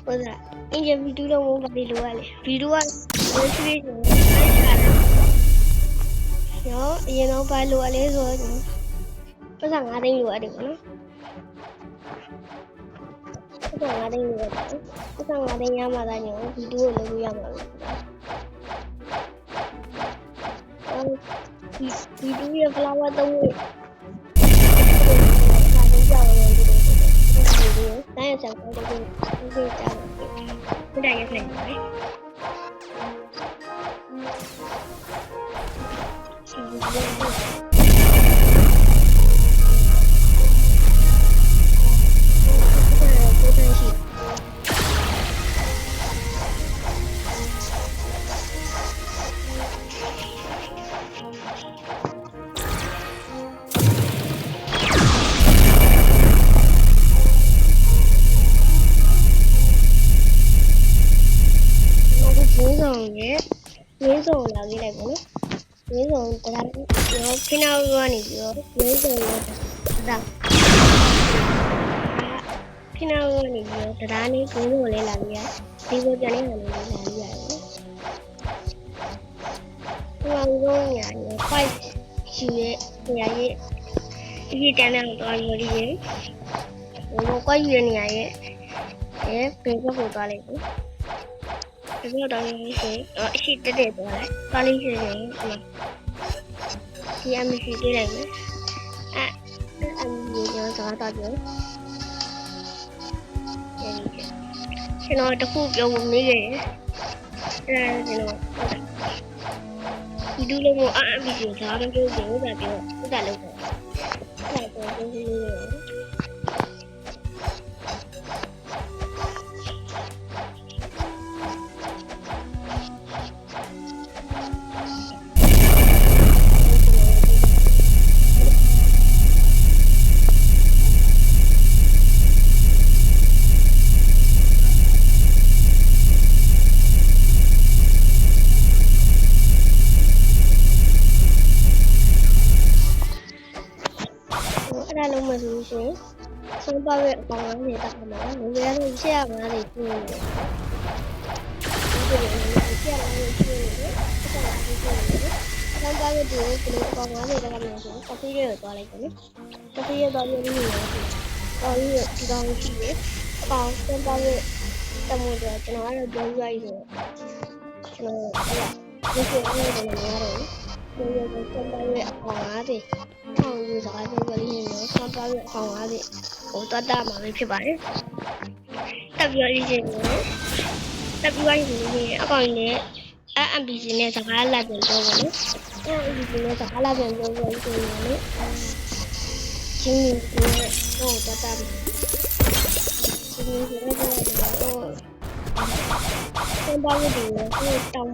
ဟုတ်လားအင်ဂျင်ဗီဒီယိုတော့ဘာလို့လိုရလဲဗီဒီယိုကဝေးပြေးနေနော်အရင်တော့ဘာလိုရလဲဆိုတော့ပတ်စံ9သိန်းလိုရတယ်ပေါ့နော်ပတ်စံ9သိန်းလိုရတယ်ပတ်စံ9သိန်းရမှသာညောဗီဒီယိုလုပ်လို့ရမှာလို့ဗီဒီယိုဖလာဝါတော့နိုင်ဆောင်တော့ဒီကြောင်ဘယ်တိုင်းရနိုင်လဲဝင်းစုံလာလေးလိုက်ပေါ့နော်ဝင်းစုံတရားရောခင်းအောင်ကနေပြီးတော့ဝင်းစုံရောတရားခင်းအောင်ကနေပြီးတော့တရားလေးဝင်းစုံလေးလာပြီးရဒီလိုပြန်နေတယ်လာပြီးရတယ်ဟိုအောင်ညာရော5ရှိရဲ့နေရာရဲ့ဒီတန်းနဲ့တော့လို့ရည်ဟိုကွက်ယူရဲ့နေရာရဲ့ဘယ်ဘက်ကိုသွားလိုက်လဲဒီလိုတော့နေရှင်အရှိတက်တက်သွားလိုက်ပါလိမ့်ရှင်ဒီအမရှိသေးလိုက်မယ်အမြင်ရောစကားတော့ပြောကျွန်တော်တခုပြောဖို့မေးခဲ့တယ်ကျွန်တော်ဒီလိုမျိုးအမြင်ရောစကားမပြောဘူးဒါပြောဥဒါလို့ပြောအဲ့တော့ဒီလိုအဲ့ဒါလုံးမဆိုရှင်ဆုံးပါရဲ့အကောင်လုံးနေတာမှာငွေရလို့ချက်ရမှာလေပြည့်တယ်ဒီလိုမျိုးချက်ရလို့ပြည့်တယ်ဆက်လာပြီးပြည့်တယ်ဆုံးပါရဲ့ဒီလိုအကောင်လုံးနေတာမှာဆိုကဖေးရဲသွားလိုက်တယ်နော်ကဖေးရဲသွားပြီးနေတယ်တော်ကြီးဒီကောင်ရှိတယ်အကောင်ဆုံးပါရဲ့တမို့တော့ကျွန်တော်ကတော့ပြောပြရည်ဆိုကျွန်တော်ဒီလိုမျိုးနေရတယ်ဒီလိုဆုံးပါရဲ့အကောင်50ထောင်ယူစကားပြောပြလေးနဲ့ဆောင်းပါရဲ့အကောင်50ဟိုတတ်တာမှာပဲဖြစ်ပါတယ်တက်ပြောရခြင်းနဲ့တက်ပြောရခြင်းနဲ့အကောင်ကြီးနဲ့MPC နဲ့စကားလာပြန်ပြောပါလို့MPC နဲ့စကားလာပြန်ပြောဆိုရင်လည်းချင်းနဲ့ဟိုတတ်တာချင်းနဲ့တော့ဆောင်းပါရဲ့ဒီကိုတောင်း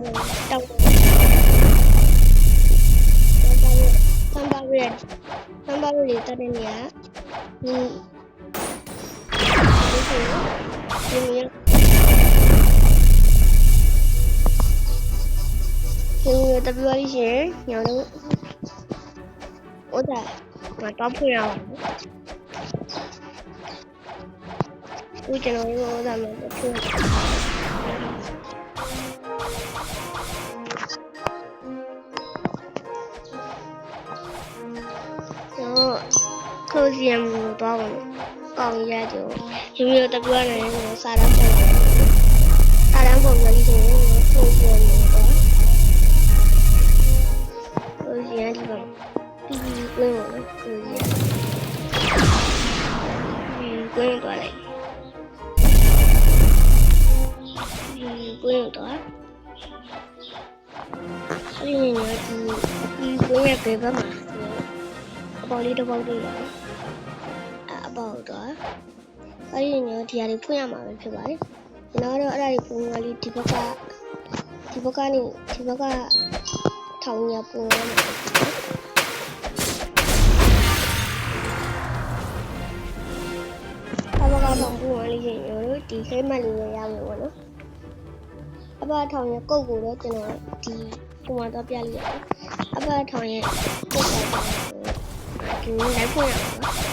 ဆမ်ဘာရီတတဲ့နေရာဒီတပြိုးလေးရှင်ညောင်းလို့ဟိုဒါမတော့ဖွင့်ရအောင်ဦးကျွန်တော်ရောဒါမှမဟုတ်ခိုးစီရမလို့တော့ကောင်းရကြဒီမျိုးတပြားနေစာရမ်းပုံလေးကိုခိုးစီရလို့တော့ခိုးစီရဒီမှာပြီးကွင်းလို့ခိုးစီရကွင်းတော့လိုက်ကွင်းတော့အဲ့ဒီနေရာဒီကွင်းရဲ့ဘေးဘက်မှာအပေါလေးတစ်ပေါက်တွေ့လာအပေါတော့အဲ့ဒီညဒီဟာတွေဖွင့်ရမှာပဲဖြစ်ပါတယ်ကျွန်တော်တို့အဲ့ဒါတွေပုံမှန်လေးဒီဘက်ကထောင်ရပုံရမှာအဘကထောင်ပုံရလေးရှင်တို့ဒီခဲမှတ်လေးရရမယ်ပေါ့နော်အဘထောင်ရကုတ်ကိုတော့ကျွန်တော်ဒီပုံမှန်တော့ပြလိုက်ရတယ်အဘထောင်ရကုတ်ကိုဒီလိုက်ဖွင့်ရမှာ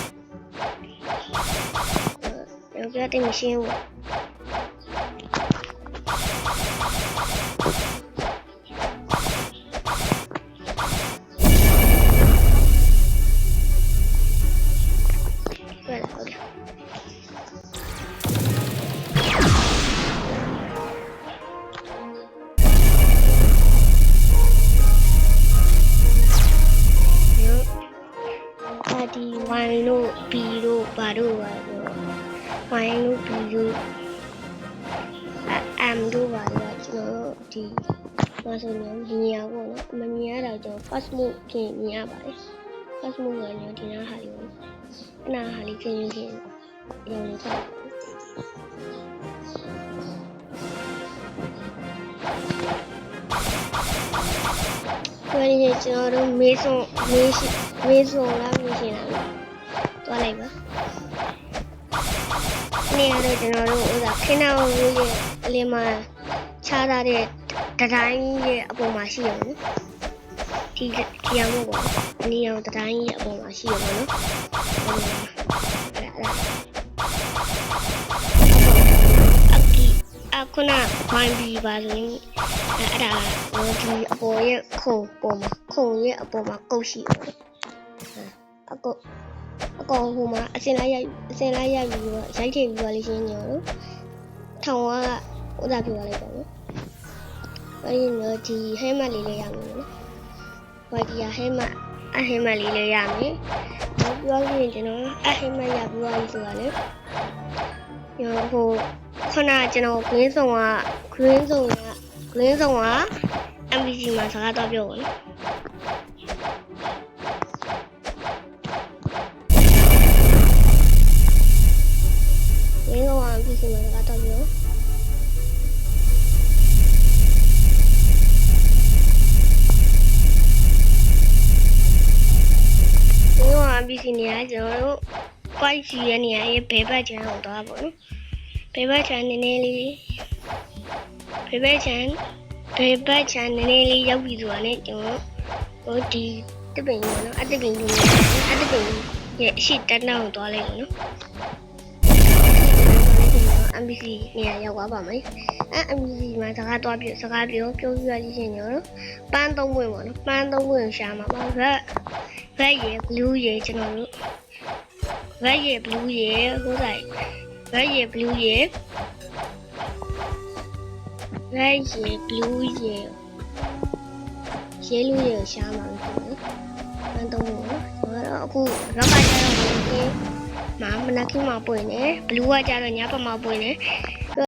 နော်ပြတဲ့မရှင်းဘူး ဆိုရင်မြင်ရပေါ့နော်မမြင်ရတော့ကျွန်တော် fast move ပြင်မြင်ရပါတယ် fast move ကလည်းဒီနားဟာလေးပေါ့အနာဟာလေးပြင်ပြင်ရောင်းနေကြတယ်ဒီနေ့ကျွန်တော်တို့မေးစုံလားမေးရှင်လားသွားလိုက်ပါနေ့ကတော့ကျွန်တော်တို့ဥစားခင်းနာဦးရဲ့အလင်းမှာခြားထားတဲ့တတိုင်းရဲ့အပေါ်မှာရှိရနော်ဒီအောင်မို့ပေါ့အနည်းအောင်တတိုင်းရဲ့အပေါ်မှာရှိရပေါ့နော်ခုနမိုင်းပြီးပါဆိုရင်အဲ့ဒါဒီအပေါ်ရဲ့ခုံပေါ်မှာခုံရဲ့အပေါ်မှာကုတ်ရှိတယ်အကောင်ဟိုမှာအစင်လိုက်ရိုက်ပြီးတော့ရိုက်ထည့်ပြီးပါလိမ့်ရှင်ညော်တို့ထောင်ကဥစားပြပါလိုက်ပါနော်အဲ့ဒီတော့ဒီဟဲမတ်လေးလေးရမယ်နော်ဟိုဒီဟဲမတ်လေးလေးရမယ်နောက်ပြောရင်ကျွန်တော်ဟဲမတ်ရပြီးသွားပြီဆိုတာလေရောဟိုခုနကျွန်တော်green zone က MVC မှာစကားတော့ပြောပါနော်MVC မှာစကားတော့ပြောMVC နေရာကျွန်တော်တို့ quality ရဲ့နေရာရဲ့ဘယ်ဘက်ချမ်းကိုသွားပါတော့ဘယ်ဘက်ချမ်းနည်းနည်းလေးရောက်ပြီဆိုတာနဲ့ကျွန်တော်တို့ဒီတပင်ပေါ့နော်အတပင်ရဲ့အရှိတက်နောက်ကိုသွားလိုက်လို့နော်MVC နေရာရောက်သွားပါမယ်MVC မှာစကားပြောပြရချင်းညောတော့ပန်းသုံးပွင့်ပေါ့နော်ပန်းသုံးပွင့်ရှာမှာပါဘက်ရဲ့ blue ရဲ့ကျွန်တော်တို့ဘက်ရဲ့ blue ရဲ့ဟိုဆိုင်ဘက်ရဲ့ blue ရဲ့yellow ရဲ့ရှာမှာပေါ့နော်ပန်းသုံးပွင့်နော်ကျွန်တော်အခု rock ကကျတော့မနက်ခင်းမှာပွင့်နေ blue ကကျတော့ညဘက်မှာပွင့်နေ